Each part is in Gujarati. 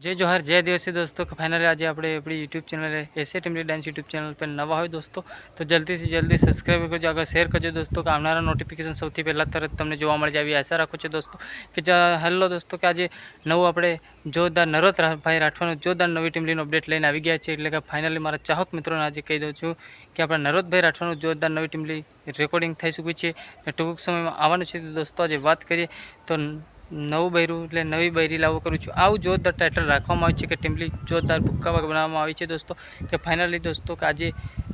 जय जोहार जय दिवसी दोस्तों फाइनली आज आप अपनी YouTube channel Asia Timli dance YouTube channel पर नवा हो दोस्तों तो जल्दी से जल्दी सब्सक्राइब करजो, आगे शेर करजो दोस्तों कि आवनारा नोटिफिकेशन सौथी पहला तरत तमने जोवा मळी जाए आशा राखुं छुं दोस्तों कि हेलो दोस्तों कि आज नवुं आपणे जोरदार नरोत भाई राठवानो जोरदार नवी टीमलीनो अपडेट लईने आवी गया छे। એટલે કે फाइनली मारा चाहक मित्रों ने आज कही दઉં છું कि अपना नरोत भाई राठवानो जोरदार नवी टीमली रेकॉर्डिंग थई चूक्યું છે टूंक समय में આવવાનું છે। दोस्तों आज बात करिए तो नवुं बहिरू એટલે नवी बहिरी लावो करूँ छूँ आવું जोरदार टाइटल राखवामां आव्युं छे कि टीमली जोरदार भूक्कावा बनाववामां आवी छे दोस्तों कि फाइनली दोस्तों कि आज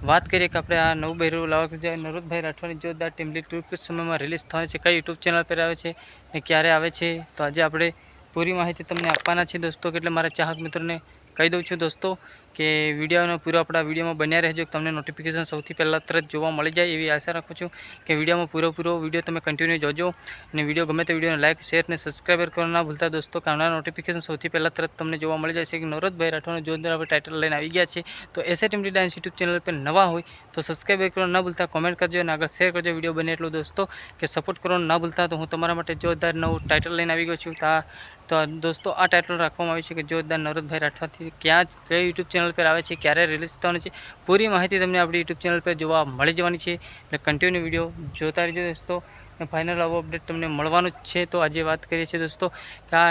बात करिए कि આપણે આ નવું બહેરું લાવવા જાય નરોતભાઈ રાઠવાની જોરદાર ટીમલી ટૂંક સમયમાં રિલીઝ થવાની છે, કઈ યુટ્યુબ ચેનલ પર આવે છે ને ક્યારે આવે છે તો આજે આપણે પૂરી માહિતી તમને આપવાના છે दोस्तों। એટલે મારા ચાહક મિત્રોને કહી દઉં છું दोस्तों કે વિડીયોનો પૂરો આપણા વિડીયોમાં બન્યા રહેજો, તમને નોટિફિકેશન સૌથી પહેલાં તરત જોવા મળી જાય એવી આશા રાખું છું કે વિડીયોમાં પૂરો વિડીયો તમે કન્ટિન્યુ જોજો અને વિડીયો ગમે તે વિડીયોને લાઇક શેર અને સબસ્ક્રાઈબર કરવાનું ના ભૂલતા दोस्तों। આવનારા નોટિફિકેશન સૌથી પહેલાં તરત તમને જોવા મળી જાય છે કે નરોતભાઈ રાઠવાનો જોરદાર આપણે ટાઇટલ લઈને આવી ગયા છે। તો એશિયા ટીમલી ડાન્સ યુટ્યુબ ચેનલ પર નવા હોય તો સબસ્ક્રાઈબ કરવાનું ના ભૂલતા, કોમેન્ટ કરજો અને આગળ શેર કરજો વિડીયો બને એટલું दोस्तों કે સપોર્ટ કરવાનું ના ભૂલતા। તો હું તમારા માટે જોરદાર નવું ટાઇટલ લઈને આવી ગયો છું। तो दोस्तों आ टाइटल राखवामां आव्युं छे कि जोरदार नरोतभाई राठवाथी क्या कई यूट्यूब चैनल पर आवे छे, क्यारे रिलीज थवानी छे, पूरी माहिती तमने आपणी यूट्यूब चैनल पर जोवा मळी जवानी छे। એટલે कन्टिन्यू विडियो जोता रहीजो दोस्तों ने फाइनल आवो अपडेट तमने मळवानुं ज छे। तो आज बात करीए छीए दोस्तों कि आ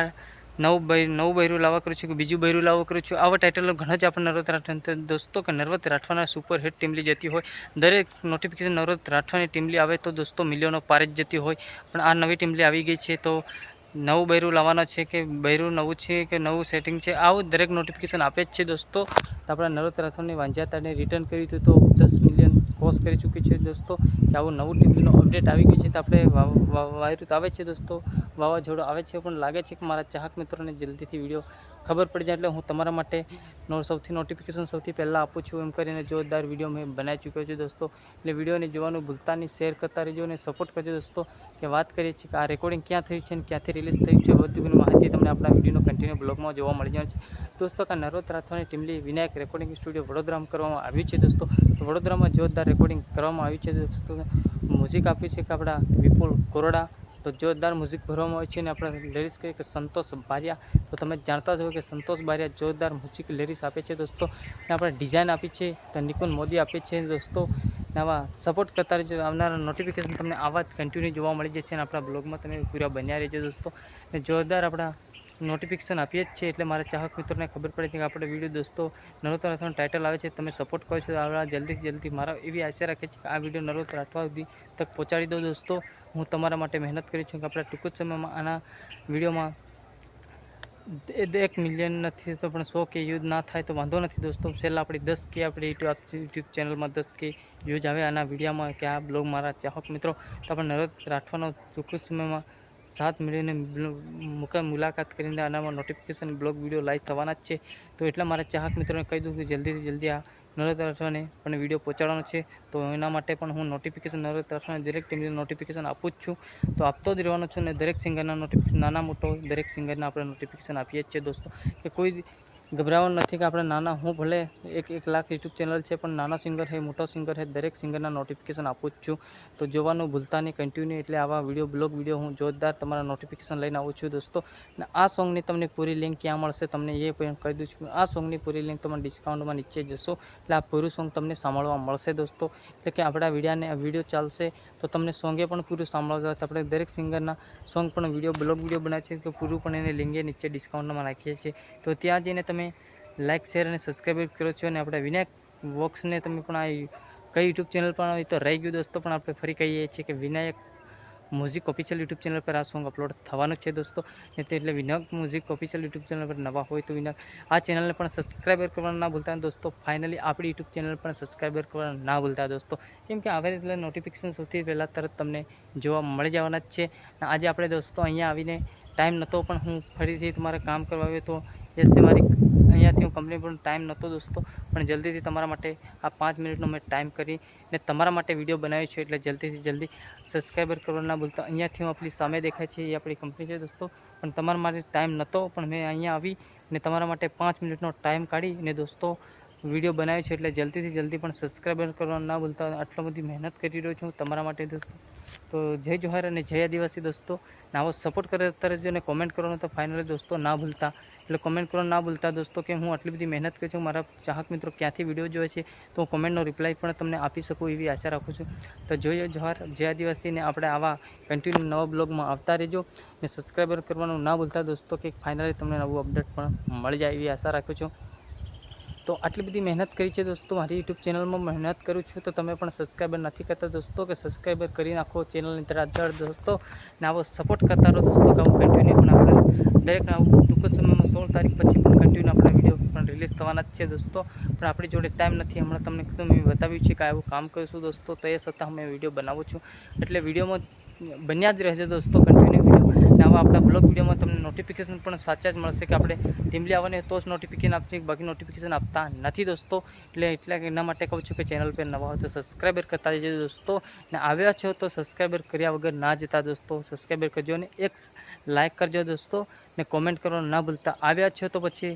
नवुं बहिरूं लावा करूँ छूं कि बीजुं बहिरूं लावा करूँ छूं आवा टाइटल घणा ज आपणे नरोत राठवा दोस्तों कि नरोत राठवाना सुपर हिट टीमली जती होय दरेक नोटिफिकेशन नरोत राठवानी टीमली आवे तो दोस्तों मिलियनों पार ज जती होय, पण आ नवी टीमली आवी गई छे। तो नवुं बहिरूं लाववाना छे कि बहिरूं नवुं छे कि नवुं सेटिंग छे आवुं दरेक नोटिफिकेशन आपे ज छे दोस्तों। तो अपना नरोत राठवानी वांझाताने रिटर्न कर्युं हतुं तो 10 मिलियन क्रॉस करी चूकी छे दोस्तों कि आवुं नवुं टीमलीनो अपडेट आवी गई छे। तो आपणे वायरस आवे छे दोस्तों, वावाझोडुं आवे छे, पण लागे छे कि मारा चाहक मित्रोने जल्दीथी विडियो खबर पड़ी जाए એટલે હું તમારા માટે સૌથી નોટિફિકેશન સૌથી પહેલાં આપું છું એમ કરીને જોરદાર વિડીયો મેં બનાવી ચૂક્યો છું दोस्तों। એટલે વિડીયોને જોવાનું ભૂલતા નહીં, શેર કરતા રહેજો અને સપોર્ટ કરજો दोस्तों। કે વાત કરીએ છીએ કે આ રેકોર્ડિંગ ક્યાં થયું છે અને ક્યાંથી રિલીઝ થયું છે બધી માહિતી તમને આપણા વિડીયોનો કન્ટિન્યુ બ્લોગમાં જોવા મળી જાય છે दोस्तों। કે નરોત રાઠવાની ટીમલી વિનાયક રેકોર્ડિંગ સ્ટુડિયો વડોદરામાં કરવામાં આવ્યું છે दोस्तों। તો વડોદરામાં જોરદાર રેકોર્ડિંગ કરવામાં આવ્યું છે दोस्तों। મ્યુઝિક આપ્યું છે કે આપણા વિપુલ કોરડા, तो जोरदार म्यूजिक भरवामां आव्युं छे ने आपणा लिरिक्स कहीए कि संतोष बारिया, तो तमे जाणता ज हो कि संतोष बारिया जोरदार म्यूजिक लिरिक्स आपे छे दोस्तों। ने आपणे डिजाइन आपी छे तो निकुंज मोदी आपे छे दोस्तों। ने आवा सपोर्ट करता रहीजो, आवनारा नोटिफिकेशन तमने आवा ज कन्टिन्यू जोवा मळी जशे अने आपणा ब्लॉगमां तमे पूरा बन्या रहेजो दोस्तों। ने जोरदार आपणा नोटिफिकेशन आपीए ज छे એટલે મારા ચાહક મિત્રોને ખબર પડે છે કે આપણે વિડીયો दोस्तों નરોત રાઠવાનું ટાઇટલ આવે છે તમે સપોર્ટ કરો છો આવડા જલ્દીથી જલ્દી મારા એવી આશા રાખે છે કે આ વિડીયો નરોત રાઠવા સુધી તક પહોંચાડી દો दोस्तों। હું તમારા માટે મહેનત કરી છું કે આપણે ટૂંક જ સમયમાં આના વિડીયોમાં 1 મિલિયન નથી તો પણ 100 કે યુઝ ના થાય તો વાંધો નથી दोस्तों। છેલ્લા આપણી 10 કે આપણી યુટ્યુબ ચેનલમાં 10 કે વ્યૂઝ આવે આના વિડીયોમાં કે આ બ્લોગ મારા ચાહક મિત્રો તો આપણે નરોત રાઠવાનો ટૂંક જ સમયમાં 7 મિલિયન મુલાકાત કરીને આનામાં નોટિફિકેશન બ્લોગ વિડીયો લાઈવ થવાના જ છે। તો એટલા મારા ચાહક મિત્રોને કહી દઉં કે જલ્દીથી જલ્દી આ નરોત રાઠવાને પણ વિડીયો પહોંચાડવાનો છે। તો એના માટે પણ હું નોટિફિકેશન નરોત રાઠવાને દરેક ટીમને નોટિફિકેશન આપું જ છું, તો આપતો જ રહેવાનો છું। અને દરેક સિંગરના નોટિફિકેશન નાના મોટો દરેક સિંગરના આપણે નોટિફિકેશન આપીએ જ છે दोस्तों। કે કોઈ ગભરાવાનું નથી કે આપણે નાના હું ભલે 1 લાખ યુટ્યુબ ચેનલ છે પણ નાના સિંગર છે મોટો સિંગર છે દરેક સિંગરના નોટિફિકેશન આપું જ છું। તો જોવાનું ભૂલતા નહીં કન્ટિન્યુ, એટલે આવા વિડીયો બ્લોગ વિડીયો હું જોરદાર તમારા નોટિફિકેશન લઈને આવું છું दोस्तों। અને આ સોંગની તમને પૂરી લિંક ક્યાં મળશે તમને એ પણ કહી દઉં છું। આ સોંગની પૂરી લિંક તમને ડિસ્કાઉન્ટમાં નીચે જશો એટલે આ પૂરું સોંગ તમને સાંભળવા મળશે दोस्तों। એટલે કે આપણા વિડીયો ચાલશે તો તમને સોંગે પણ પૂરું સાંભળવા જશે। આપણે દરેક સિંગરના સોંગ પણ બ્લોગ વિડીયો બનાવીએ છીએ તો પૂરું પણ એને લિંક નીચે ડિસ્કાઉન્ટમાં નાખીએ છીએ। તો ત્યાં જઈને તમે લાઇક શેર અને સબસ્ક્રાઈબ કરો છો। અને આપણે વિનાયક વોક્સને તમે પણ આ કઈ યુટ્યુબ ચેનલ પર તો રહી ગયું दोस्तों, પણ આપણે ફરી કહીએ છીએ કે Vinayak music official YouTube channel पर आ सॉन्ग अपलोड थवानुं छे दोस्तों। એટલે Vinayak music official YouTube channel पर नवा हो तो विनायक आ चैनल ने पण सब्सक्राइबर करवाना ना भूलता दोस्तों। फाइनली आपणी यूट्यूब चैनल पर सब्सक्राइबर करवाना ना भूलता दोस्तों, केम के आवे એટલે नोटिफिकेशन સૌથી પહેલા તરત તમને જોવા મળી જવાના જ છે। આજે આપણે दोस्तों અહીંયા આવીને ટાઈમ નહોતો પણ હું ફરીથી તમારે કામ કરવા આવ્યો તો જેથી મારી અહીંયાથી હું કંપની પર ટાઈમ નહોતો दोस्तों, પણ જલ્દીથી તમારા માટે આ 5 મિનિટનો મેં ટાઈમ કરીને તમારા માટે વિડીયો બનાવ્યો છે। એટલે જલ્દીથી જલ્દી સબસ્ક્રાઈબર કરવાનું ના ભૂલતા। અહીંયાથી હું આપણી સામે દેખાય છે એ આપણી કંપની છે दोस्तों, પણ તમારા માટે ટાઈમ નહોતો પણ મેં અહીંયા આવી ને તમારા માટે 5 મિનિટનો ટાઈમ કાઢીને दोस्तों વિડીયો બનાવ્યો છે। એટલે જલ્દીથી જલ્દી પણ સબસ્ક્રાઈબર કરવાનું ના ભૂલતા। આટલી બધી મહેનત કરી રહ્યો છું તમારા માટે दोस्तों। તો જય જોહાર અને જય આદિવાસી દોસ્તો. ને આવો સપોર્ટ કરતા રહેજો અને કોમેન્ટ કરવાનું તો ફાઇનલી દોસ્તો ના ભૂલતા. એટલે કોમેન્ટ કરવાનું ના ભૂલતા દોસ્તો, કે હું આટલી બધી મહેનત કરું છું, મારા ચાહક મિત્રો ક્યાંથી વિડીયો જોવે છે તો હું કોમેન્ટનો રિપ્લાય પણ તમને આપી શકું એવી આશા રાખું છું. તો જય જોહાર જય આદિવાસીને આપણે આવા કન્ટિન્યુ નવા બ્લોગમાં આવતા રહેજો ને સબસ્ક્રાઈબર કરવાનું ના ભૂલતા દોસ્તો, કે ફાઇનલી તમને નવું અપડેટ પણ મળી જાય એવી આશા રાખું છું. તો આટલી બધી મહેનત કરી છે દોસ્તો, મારી યુટ્યુબ ચેનલમાં મહેનત કરું છું, તો તમે પણ સબસ્ક્રાઈબર નથી કરતા દોસ્તો, કે સબસ્ક્રાઈબર કરી નાખો ચેનલની તરફ દોસ્તો, ને આવો સપોર્ટ કરતા રહો દોસ્તો. કે આવું કન્ટિન્યુ પણ આપણે દરેક ટૂંક સમયમાં 16 તારીખ પછી પણ કન્ટિન્યુ આપણા વિડીયો પણ રિલીઝ થવાના જ છે દોસ્તો. પણ આપણી જોડે ટાઈમ નથી. હમણાં તમને કીધું મેં બતાવ્યું છે કે આવું કામ કરીશું દોસ્તો, તો એ છતાં હું વિડીયો બનાવું છું. એટલે વિડીયોમાં બન્યા જ રહેશે દોસ્તો કન્ટિન્યુ વિડીયો. ને આવા આપણા બ્લોગ વિડીયોમાં તમને નોટિફિકેશન પણ સાચા જ મળશે, કે આપણે ટીમલી આવવાની તો જ નોટિફિકેશન આપશે, બાકી નોટિફિકેશન આપતા નથી દોસ્તો. એટલે એના માટે કહું છું કે ચેનલ પર નવા હોય તો સબસ્ક્રાઈબર કરતા જજો દોસ્તો. ને આવ્યા છો તો સબસ્ક્રાઈબર કર્યા વગર ના જતા દોસ્તો, સબસ્ક્રાઈબર કરજો અને એક લાઇક કરજો દોસ્તો, ને કોમેન્ટ કરવાનું ના ભૂલતા. આવ્યા છો તો પછી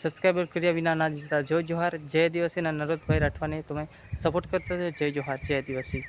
સબસ્ક્રાઈબર કર્યા વિના ના જતા. જય જોહાર જય આદિવાસીના નરોદભાઈ રાઠવાને તમે સપોર્ટ કરતા જય જોહાર જય આદિવાસી.